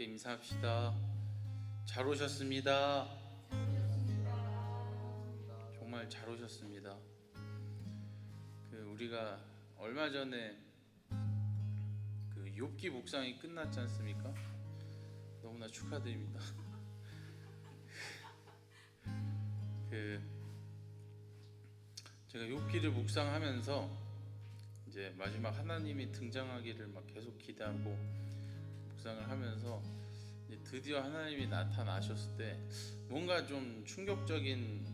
함께 인사합시다. 잘 오셨습니다. 정말 잘 오셨습니다. 우리가 얼마 전에 욥기 묵상이 끝났지 않습니까? 너무나 축하드립니다. 제가 욥기를 묵상하면서 이제 마지막 하나님이 등장하기를 막 계속 기대하고 묵상을 하면서 이제 드디어 하나님이 나타나셨을 때 뭔가 좀 충격적인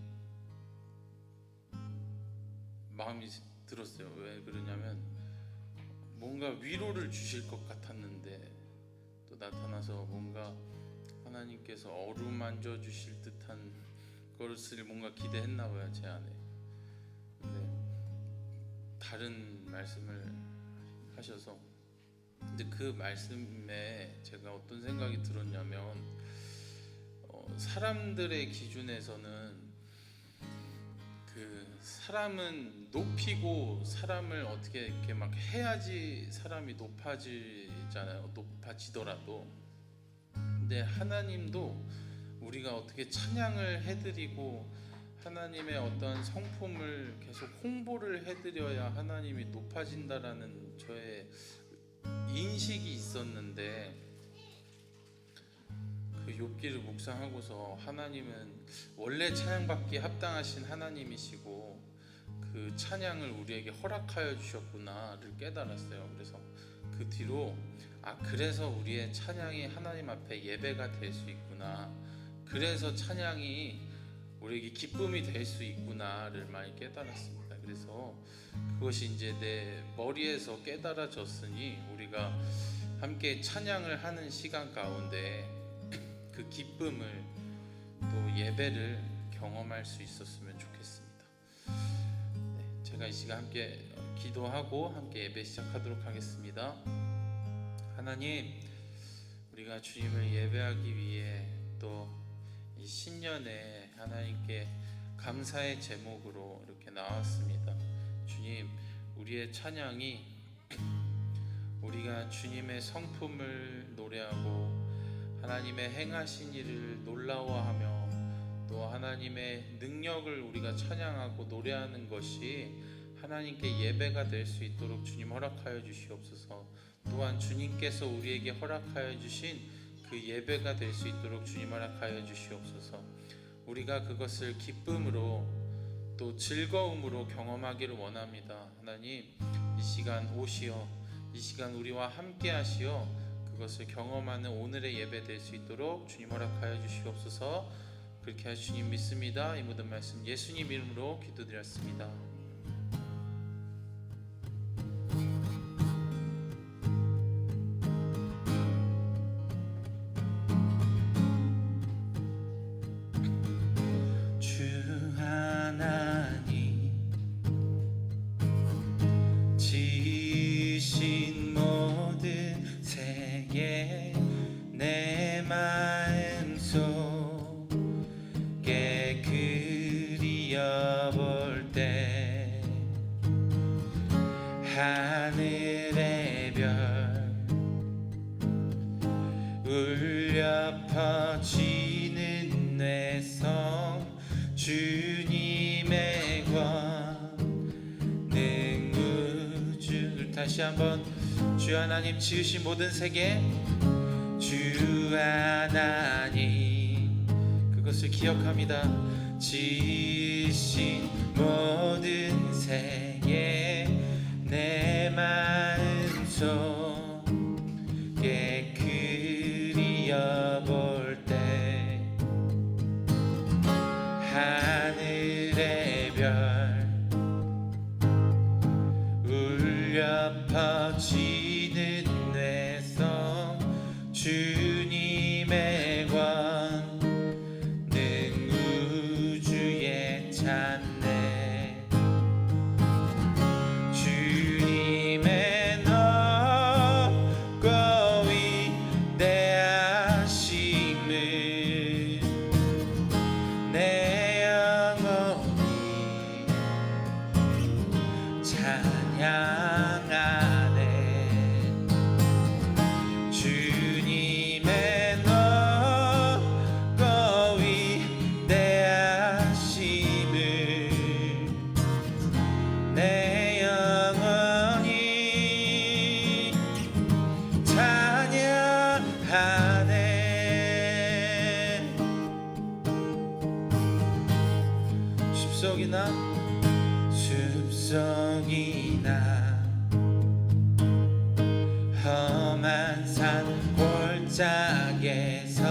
마음이 들었어요. 왜 그러냐면 뭔가 위로를 주실 것 같았는데 또 나타나서 뭔가 하나님께서 어루만져 주실 듯한 것을 뭔가 기대했나 봐요, 제 안에. 근데 다른 말씀을 하셔서, 근데 그 말씀에 제가 어떤 생각이 들었냐면 사람들의 기준에서는 사람은 높이고 사람을 어떻게 이렇게 막 해야지 사람이 높아지잖아요. 높아지더라도. 근데 하나님도 우리가 어떻게 찬양을 해드리고 하나님의 어떤 성품을 계속 홍보를 해드려야 하나님이 높아진다라는 저의 인식이 있었는데, 욥기를 묵상하고서 하나님은 원래 찬양받기에 합당하신 하나님이시고 그 찬양을 우리에게 허락하여 주셨구나를 깨달았어요. 그래서 그 뒤로 그래서 우리의 찬양이 하나님 앞에 예배가 될 수 있구나, 그래서 찬양이 우리에게 기쁨이 될 수 있구나를 많이 깨달았습니다. 그래서 그것이 이제 내 머리에서 깨달아졌으니 우리가 함께 찬양을 하는 시간 가운데 그 기쁨을 또 예배를 경험할 수 있었으면 좋겠습니다. 제가 이 시간 함께 기도하고 함께 예배 시작하도록 하겠습니다. 하나님, 우리가 주님을 예배하기 위해 또 이 신년에 하나님께 감사의 제목으로 이렇게 나왔습니다. 주님, 우리의 찬양이 우리가 주님의 성품을 노래하고 하나님의 행하신 일을 놀라워하며 또 하나님의 능력을 우리가 찬양하고 노래하는 것이 하나님께 예배가 될 수 있도록 주님 허락하여 주시옵소서. 또한 주님께서 우리에게 허락하여 주신 그 예배가 될 수 있도록 주님 허락하여 주시옵소서. 우리가 그것을 기쁨으로 또 즐거움으로 경험하기를 원합니다. 하나님, 이 시간 오시어 이 시간 우리와 함께 하시어 그것을 경험하는 오늘의 예배 될 수 있도록 주님 허락하여 주시옵소서. 그렇게 하시 주님 믿습니다. 이 모든 말씀 예수님 이름으로 기도드렸습니다. 내 마음속에 그려볼 때 하늘의 별 울려 퍼지는 뇌성 주님의 권능 우주를 다시 한번 주 하나님 지으신 모든 세계, 주 하나님 그것을 기억합니다. 지으신 모든 세계 내 마음속에 그려볼 때 하늘의 별 울려 퍼지는 뇌성 주님의 권능 우주에 찬네. 주님의 험한 산 골짜기에서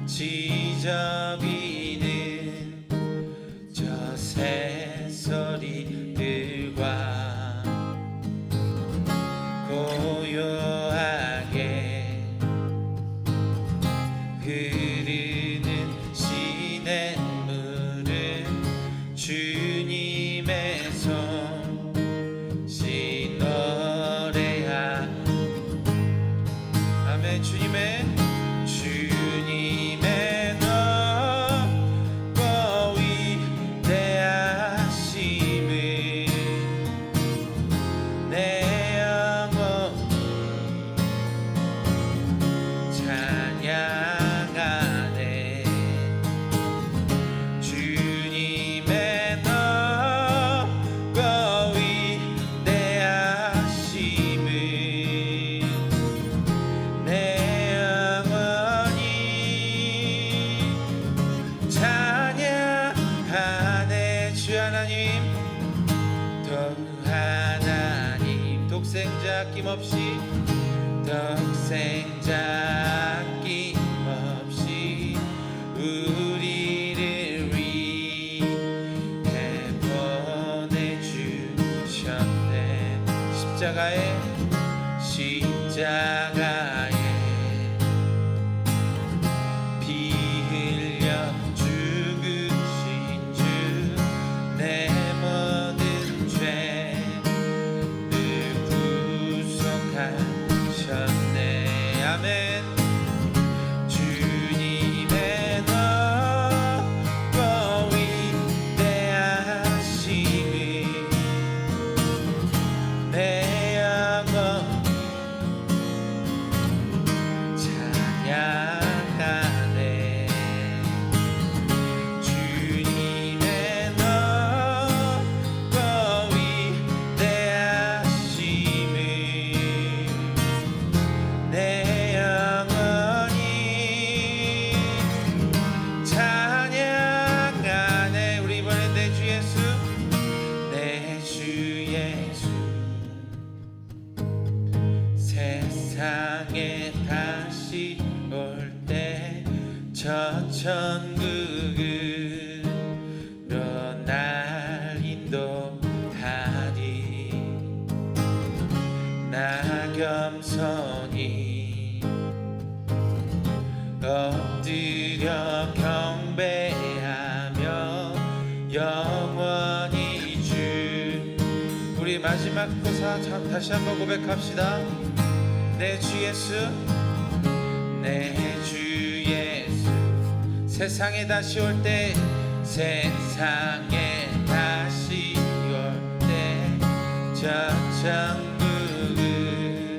지저귀는 저 새소리들과 고요하게 흐르는 시냇물은 주님의 솜씨 노래하 아멘. 주님의 높고 위대하심을 내 영혼이 찬양하네. 주님의 높고 위대하심을 내 영혼이 찬양하네. 주 하나님 또 하나님 독생자 아낌없이 우리를 위해 보내주셨네. 십자가에 피 흘려 죽으신 주 내 모든 죄를 구속하셨네. 아멘. 주님의 높고 위대하심을 내 영혼이 찬양하네. 주님의 높고 위대하심을 내 영혼이 찬양하네. 우리 이번엔 내 주 예수, 내 주 예수. 세상에 다시 올 때 저 천국으로 날 인도하리. 나 겸손히 엎드려 경배하며 영원히 주. 우리 마지막 고사 다시 한번 고백합시다. 내 주 예수, 내 주 예수. 세상에 다시 올 때 세상에 다시 올 때 저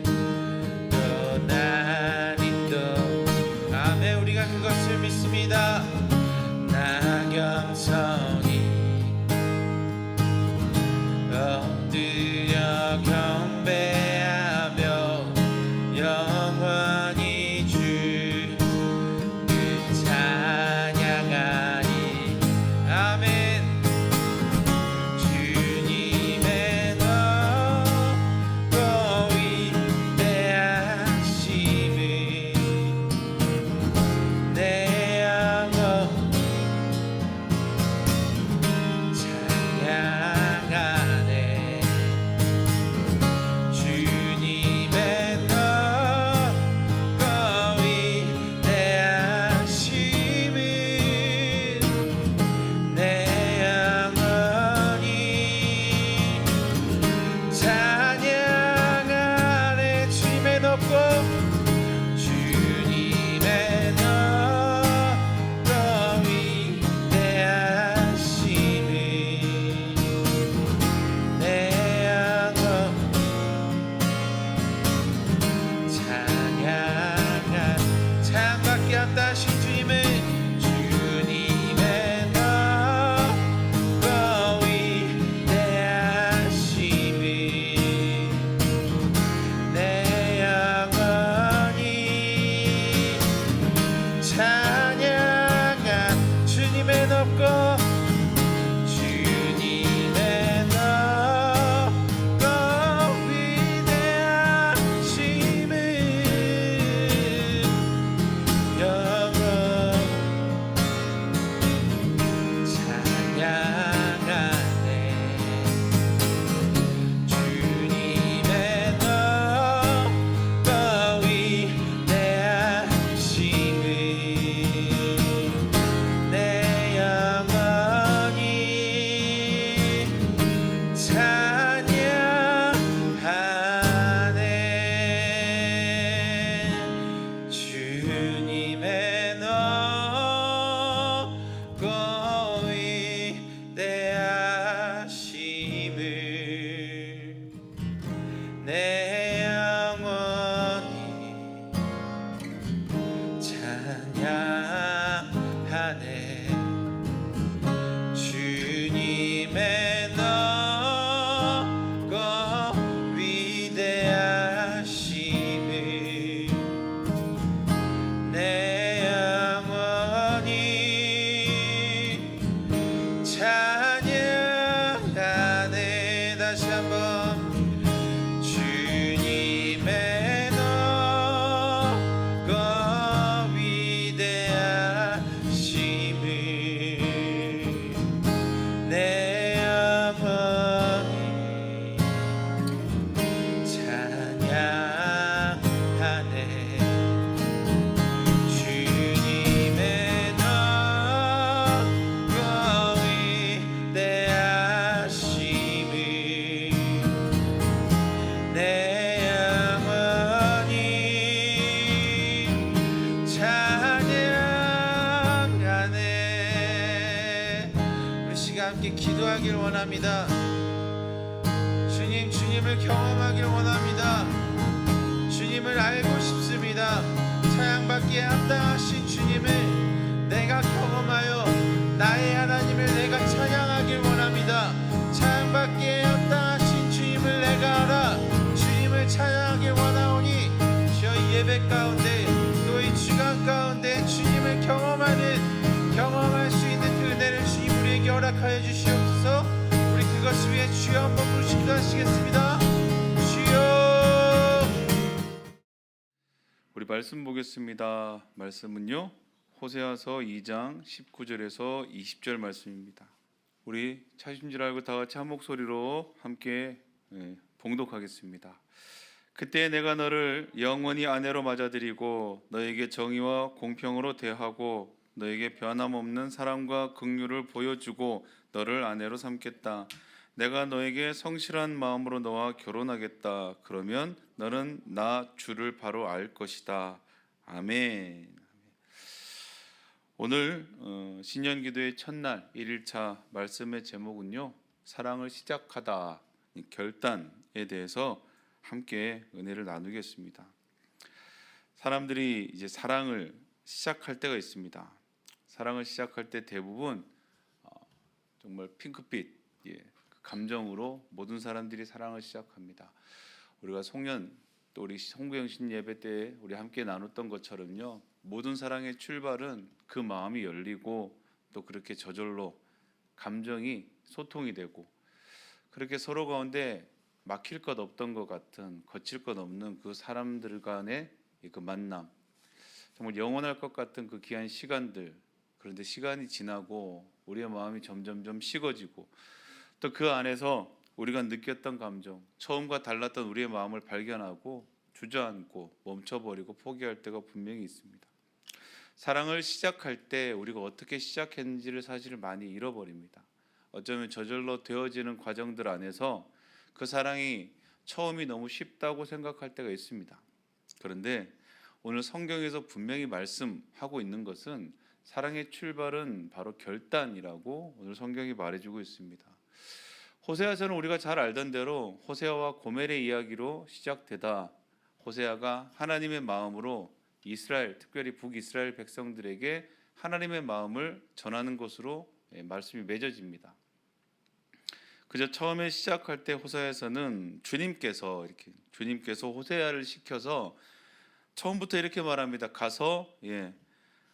천국으로 날 인도. 아멘. 우리가 그것을 믿습니다. 나 겸손히 엎드려 경배하며 영원히 주를 찬양하리. 아멘. 주님의 높고 위대하심을 내 영혼이 찬양하네. 주님의 높고 위대하심을 내 영혼이 찬양하네. 주님의 높고 위대하심을 내 영혼이 찬양받게 한다 하신 주님의 높고 위대하심을 내 영혼이 함께 기도하길 원합니다. 주님, 주님을 경험하길 원합니다. 주님을 알고 싶습니다. 찬양받기에 합당하신 주님을 내가 경험하여 나의 하나님을 내가 찬양하길 원합니다. 찬양받기에 합당하신 주님을 내가 알아 주님을 찬양하길 원하오니 주여 이 예배 가운데 또 이 주간 가운데 주님을 경험할 수 있는 그 은혜를 주님 우리에게 허락하여 주시옵소서. 우리 그것을 위해 주여 한번 부르시 기도하시겠습니다. 주여. 우리 말씀 보겠습니다. 말씀은요, 호세아서 2장 19절에서 20절 말씀입니다. 우리 찾으신 줄 알고 다 같이 한 목소리로 함께 봉독하겠습니다. 그때 내가 너를 영원히 아내로 맞아들이고 너에게 정의와 공평으로 대하고 너에게 변함없는 사랑과 긍휼을 보여주고 너를 아내로 삼겠다. 내가 너에게 성실한 마음으로 너와 결혼하겠다. 그러면 너는 나 주를 바로 알 것이다. 아멘. 오늘 신년기도의 첫날 1일차 말씀의 제목은요, 사랑을 시작하다, 결단에 대해서 함께 은혜를 나누겠습니다. 사람들이 이제 사랑을 시작할 때가 있습니다. 사랑을 시작할 때 대부분 정말 핑크빛 감정으로 모든 사람들이 사랑을 시작합니다. 우리가 송년 또 우리 송구영신 예배 때 우리 함께 나눴던 것처럼요, 모든 사랑의 출발은 그 마음이 열리고 또 그렇게 저절로 감정이 소통이 되고 그렇게 서로 가운데 막힐 것 없던 것 같은 거칠 것 없는 그 사람들 간의 그 만남, 정말 영원할 것 같은 그 귀한 시간들. 그런데 시간이 지나고 우리의 마음이 점점점 식어지고 또 그 안에서 우리가 느꼈던 감정, 처음과 달랐던 우리의 마음을 발견하고 주저앉고 멈춰버리고 포기할 때가 분명히 있습니다. 사랑을 시작할 때 우리가 어떻게 시작했는지를 사실 많이 잃어버립니다. 어쩌면 저절로 되어지는 과정들 안에서 그 사랑이 처음이 너무 쉽다고 생각할 때가 있습니다. 그런데 오늘 성경에서 분명히 말씀하고 있는 것은 사랑의 출발은 바로 결단이라고 오늘 성경이 말해주고 있습니다. 호세아서는 우리가 잘 알던 대로 호세아와 고멜의 이야기로 시작되다 호세아가 하나님의 마음으로 이스라엘, 특별히 북이스라엘 백성들에게 하나님의 마음을 전하는 것으로 말씀이 맺어집니다. 그저 처음에 시작할 때 호세아에서는 주님께서 호세아를 시켜서 처음부터 이렇게 말합니다. 가서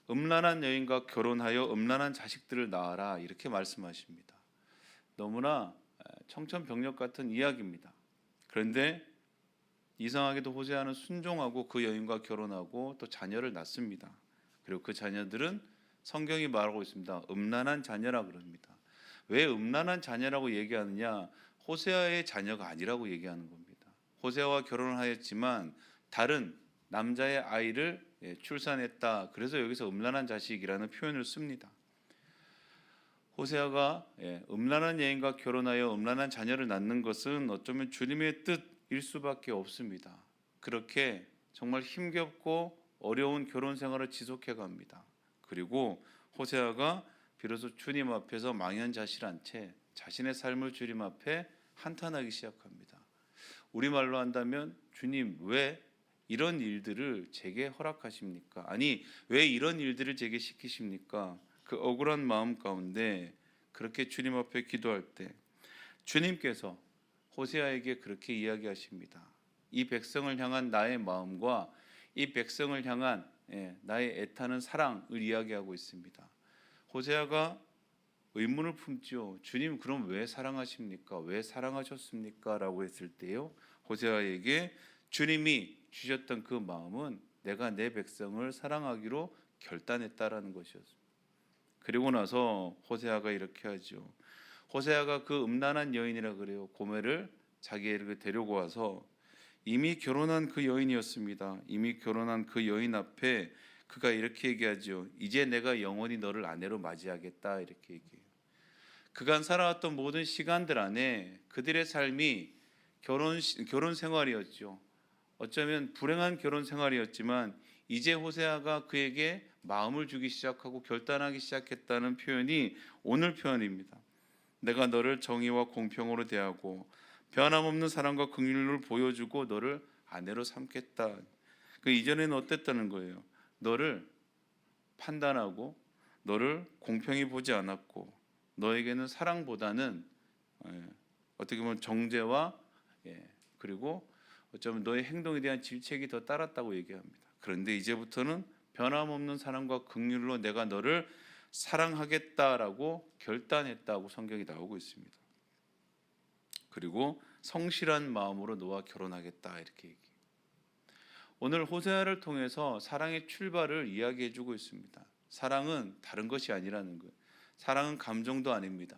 음란한 여인과 결혼하여 음란한 자식들을 낳아라, 이렇게 말씀하십니다. 너무나 청천벽력 같은 이야기입니다. 그런데 이상하게도 호세아는 순종하고 그 여인과 결혼하고 또 자녀를 낳습니다. 그리고 그 자녀들은 성경이 말하고 있습니다. 음란한 자녀라 그럽니다. 왜 음란한 자녀라고 얘기하느냐? 호세아의 자녀가 아니라고 얘기하는 겁니다. 호세아와 결혼을 하였지만 다른 남자의 아이를 출산했다. 그래서 여기서 음란한 자식이라는 표현을 씁니다. 호세아가 음란한 여인과 결혼하여 음란한 자녀를 낳는 것은 어쩌면 주님의 뜻일 수밖에 없습니다. 그렇게 정말 힘겹고 어려운 결혼 생활을 지속해 갑니다. 그리고 호세아가 비로소 주님 앞에서 망연자실한 채 자신의 삶을 주님 앞에 한탄하기 시작합니다. 우리말로 한다면 주님, 왜 이런 일들을 제게 허락하십니까? 아니, 왜 이런 일들을 제게 시키십니까? 그 억울한 마음 가운데 그렇게 주님 앞에 기도할 때 주님께서 호세아에게 그렇게 이야기하십니다. 이 백성을 향한 나의 마음과 이 백성을 향한 나의 애타는 사랑을 이야기하고 있습니다. 호세아가 의문을 품지요. 주님, 그럼 왜 사랑하십니까? 왜 사랑하셨습니까? 라고 했을 때요, 호세아에게 주님이 주셨던 그 마음은 내가 내 백성을 사랑하기로 결단했다라는 것이었습니다. 그리고 나서 호세아가 이렇게 하죠. 호세아가 그 음란한 여인이라 그래요. 고멜을 자기에게 데리고 와서 이미 결혼한 그 여인이었습니다. 이미 결혼한 그 여인 앞에 그가 이렇게 얘기하죠. 이제 내가 영원히 너를 아내로 맞이하겠다, 이렇게 얘기해요. 그간 살아왔던 모든 시간들 안에 그들의 삶이 결혼 생활이었죠. 어쩌면 불행한 결혼 생활이었지만 이제 호세아가 그에게 마음을 주기 시작하고 결단하기 시작했다는 표현이 오늘 표현입니다. 내가 너를 정의와 공평으로 대하고 변함없는 사랑과 긍휼을 보여주고 너를 아내로 삼겠다. 그 이전에는 어땠다는 거예요? 너를 판단하고 너를 공평히 보지 않았고 너에게는 사랑보다는 어떻게 보면 정죄와 그리고 어쩌면 너의 행동에 대한 질책이 더 따랐다고 얘기합니다. 그런데 이제부터는 변함없는 사랑과 긍휼로 내가 너를 사랑하겠다라고 결단했다고 성경이 나오고 있습니다. 그리고 성실한 마음으로 너와 결혼하겠다 이렇게 얘기해요. 오늘 호세아를 통해서 사랑의 출발을 이야기해주고 있습니다. 사랑은 다른 것이 아니라는 거예요. 사랑은 감정도 아닙니다.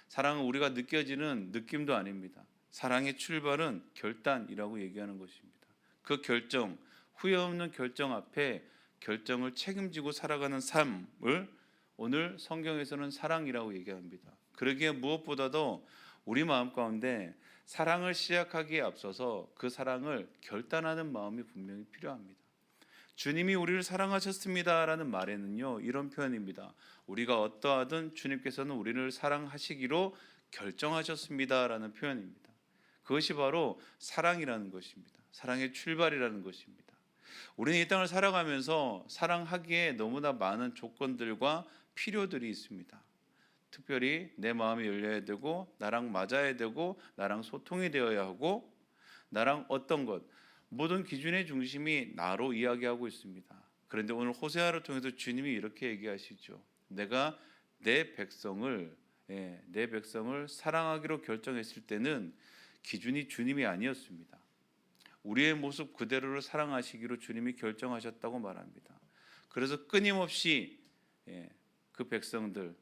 사랑은 우리가 느껴지는 느낌도 아닙니다. 사랑의 출발은 결단이라고 얘기하는 것입니다. 그 결정, 후회 없는 결정 앞에 결정을 책임지고 살아가는 삶을 오늘 성경에서는 사랑이라고 얘기합니다. 그러기에 무엇보다도 우리 마음 가운데 사랑을 시작하기에 앞서서 그 사랑을 결단하는 마음이 분명히 필요합니다. 주님이 우리를 사랑하셨습니다라는 말에는요 이런 표현입니다. 우리가 어떠하든 주님께서는 우리를 사랑하시기로 결정하셨습니다라는 표현입니다. 그것이 바로 사랑이라는 것입니다. 사랑의 출발이라는 것입니다. 우리는 이 땅을 살아가면서 사랑하기에 너무나 많은 조건들과 필요들이 있습니다. 특별히 내 마음이 열려야 되고 나랑 맞아야 되고 나랑 소통이 되어야 하고 나랑 어떤 것 모든 기준의 중심이 나로 이야기하고 있습니다. 그런데 오늘 호세아를 통해서 주님이 이렇게 얘기하시죠. 내가 내 백성을 사랑하기로 결정했을 때는 기준이 주님이 아니었습니다. 우리의 모습 그대로를 사랑하시기로 주님이 결정하셨다고 말합니다. 그래서 끊임없이 그 백성들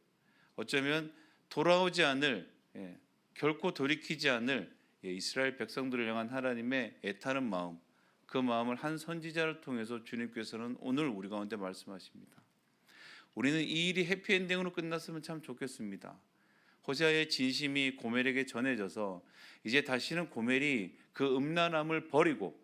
어쩌면 돌아오지 않을 결코 돌이키지 않을 이스라엘 백성들을 향한 하나님의 애타는 마음, 그 마음을 한 선지자를 통해서 주님께서는 오늘 우리 가운데 말씀하십니다. 우리는 이 일이 해피엔딩으로 끝났으면 참 좋겠습니다. 호세아의 진심이 고멜에게 전해져서 이제 다시는 고멜이 그 음란함을 버리고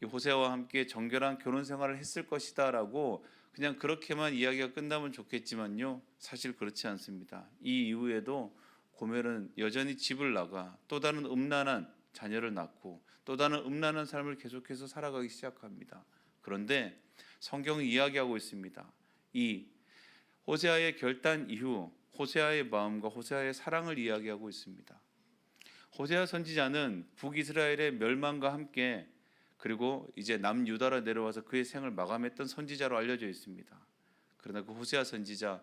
이 호세아와 함께 정결한 결혼 생활을 했을 것이다라고 그냥 그렇게만 이야기가 끝나면 좋겠지만요, 사실 그렇지 않습니다. 이 이후에도 고멜은 여전히 집을 나가 또 다른 음란한 자녀를 낳고 또 다른 음란한 삶을 계속해서 살아가기 시작합니다. 그런데 성경이 이야기하고 있습니다. 이 호세아의 결단 이후 호세아의 마음과 호세아의 사랑을 이야기하고 있습니다. 호세아 선지자는 북이스라엘의 멸망과 함께 그리고 이제 남유다로 내려와서 그의 생을 마감했던 선지자로 알려져 있습니다. 그러나 그 호세아 선지자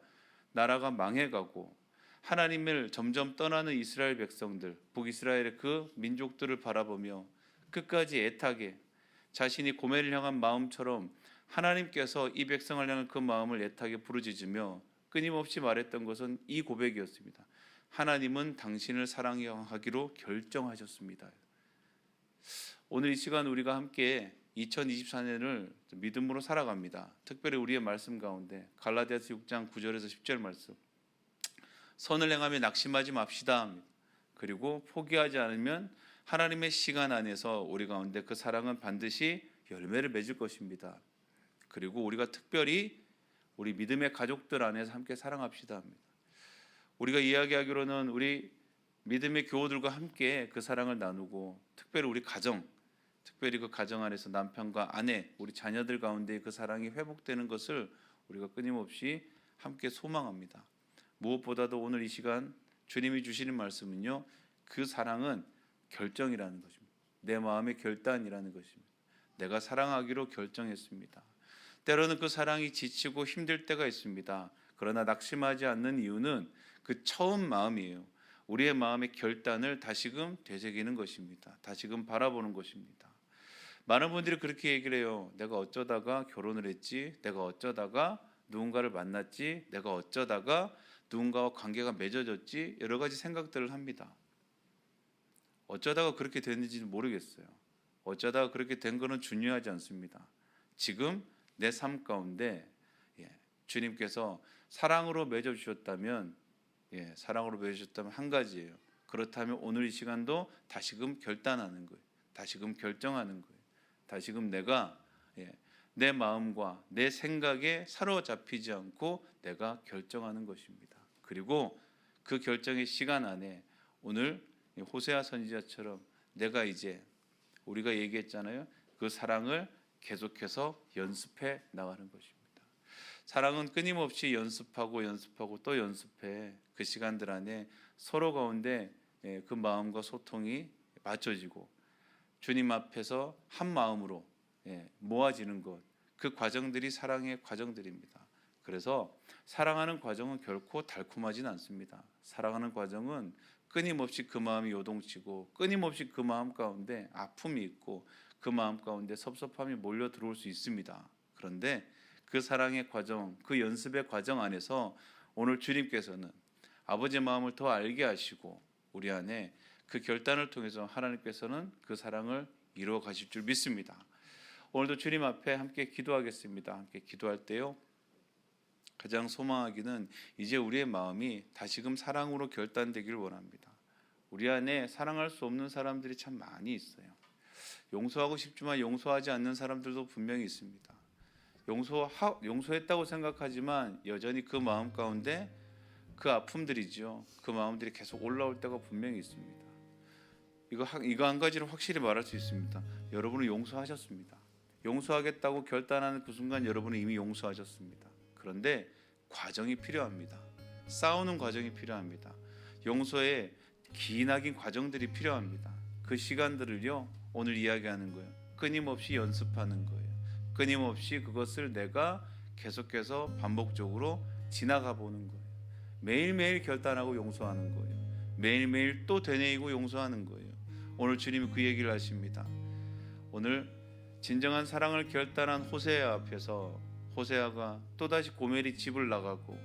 나라가 망해가고 하나님을 점점 떠나는 이스라엘 백성들, 북이스라엘의 그 민족들을 바라보며 끝까지 애타게 자신이 고멜을 향한 마음처럼 하나님께서 이 백성을 향한 그 마음을 애타게 부르짖으며 끊임없이 말했던 것은 이 고백이었습니다. 하나님은 당신을 사랑하기로 결정하셨습니다. 오늘 이 시간 우리가 함께 2024년을 믿음으로 살아갑니다. 특별히 우리의 말씀 가운데 갈라디아서 6장 9절에서 10절 말씀, 선을 행하며 낙심하지 맙시다. 그리고 포기하지 않으면 하나님의 시간 안에서 우리 가운데 그 사랑은 반드시 열매를 맺을 것입니다. 그리고 우리가 특별히 우리 믿음의 가족들 안에서 함께 사랑합시다 합니다. 우리가 이야기하기로는 우리 믿음의 교우들과 함께 그 사랑을 나누고 특별히 우리 가정, 특별히 그 가정 안에서 남편과 아내, 우리 자녀들 가운데 그 사랑이 회복되는 것을 우리가 끊임없이 함께 소망합니다. 무엇보다도 오늘 이 시간 주님이 주시는 말씀은요, 그 사랑은 결정이라는 것입니다. 내 마음의 결단이라는 것입니다. 내가 사랑하기로 결정했습니다. 때로는 그 사랑이 지치고 힘들 때가 있습니다. 그러나 낙심하지 않는 이유는 그 처음 마음이에요. 우리의 마음의 결단을 다시금 되새기는 것입니다. 다시금 바라보는 것입니다. 많은 분들이 그렇게 얘기를 해요. 내가 어쩌다가 결혼을 했지, 내가 어쩌다가 누군가를 만났지, 내가 어쩌다가 누군가와 관계가 맺어졌지, 여러 가지 생각들을 합니다. 어쩌다가 그렇게 됐는지는 모르겠어요. 어쩌다가 그렇게 된 거는 중요하지 않습니다. 지금 내 삶 가운데 주님께서 사랑으로 맺어주셨다면 사랑으로 맺어주셨다면 한 가지예요. 그렇다면 오늘 이 시간도 다시금 결단하는 거예요. 다시금 결정하는 거예요. 다시금 내가 내 마음과 내 생각에 사로잡히지 않고 내가 결정하는 것입니다. 그리고 그 결정의 시간 안에 오늘 호세아 선지자처럼 내가 이제 우리가 얘기했잖아요. 그 사랑을 계속해서 연습해 나가는 것입니다. 사랑은 끊임없이 연습하고 또 연습해. 그 시간들 안에 서로 가운데 그 마음과 소통이 맞춰지고 주님 앞에서 한 마음으로 모아지는 것, 그 과정들이 사랑의 과정들입니다. 그래서 사랑하는 과정은 결코 달콤하진 않습니다. 사랑하는 과정은 끊임없이 그 마음이 요동치고 끊임없이 그 마음 가운데 아픔이 있고 그 마음 가운데 섭섭함이 몰려 들어올 수 있습니다. 그런데 그 사랑의 과정, 그 연습의 과정 안에서 오늘 주님께서는 아버지의 마음을 더 알게 하시고 우리 안에 그 결단을 통해서 하나님께서는 그 사랑을 이루어 가실 줄 믿습니다. 오늘도 주님 앞에 함께 기도하겠습니다. 함께 기도할 때요, 가장 소망하기는 이제 우리의 마음이 다시금 사랑으로 결단되기를 원합니다. 우리 안에 사랑할 수 없는 사람들이 참 많이 있어요. 용서하고 싶지만 용서하지 않는 사람들도 분명히 있습니다. 용서했다고 생각하지만 여전히 그 마음 가운데 그 아픔들이죠. 그 마음들이 계속 올라올 때가 분명히 있습니다. 이거 한 가지를 확실히 말할 수 있습니다. 여러분은 용서하셨습니다. 용서하겠다고 결단하는 그 순간 여러분은 이미 용서하셨습니다. 그런데 과정이 필요합니다. 싸우는 과정이 필요합니다. 용서에 기나긴 과정들이 필요합니다. 그 시간들을요, 오늘 이야기하는 거예요. 끊임없이 연습하는 거예요. 끊임없이 그것을 내가 계속해서 반복적으로 지나가 보는 거예요. 매일매일 결단하고 용서하는 거예요. 매일매일 또 되뇌이고 용서하는 거예요. 오늘 주님이 그 얘기를 하십니다. 오늘 진정한 사랑을 결단한 호세아 앞에서 호세아가 또다시 고멜이 집을 나가고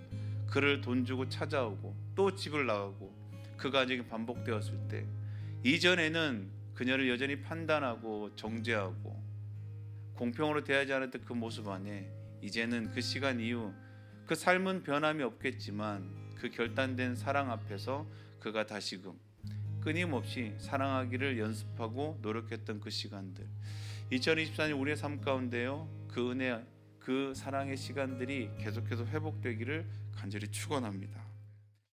그를 돈 주고 찾아오고 또 집을 나가고 그 과정이 반복되었을 때, 이전에는 그녀를 여전히 판단하고 정죄하고 공평으로 대하지 않았던 그 모습 안에 이제는 그 시간 이후 그 삶은 변함이 없겠지만 그 결단된 사랑 앞에서 그가 다시금 끊임없이 사랑하기를 연습하고 노력했던 그 시간들, 2024년 우리의 삶 가운데요, 그 은혜, 그 사랑의 시간들이 계속해서 회복되기를 간절히 축원합니다.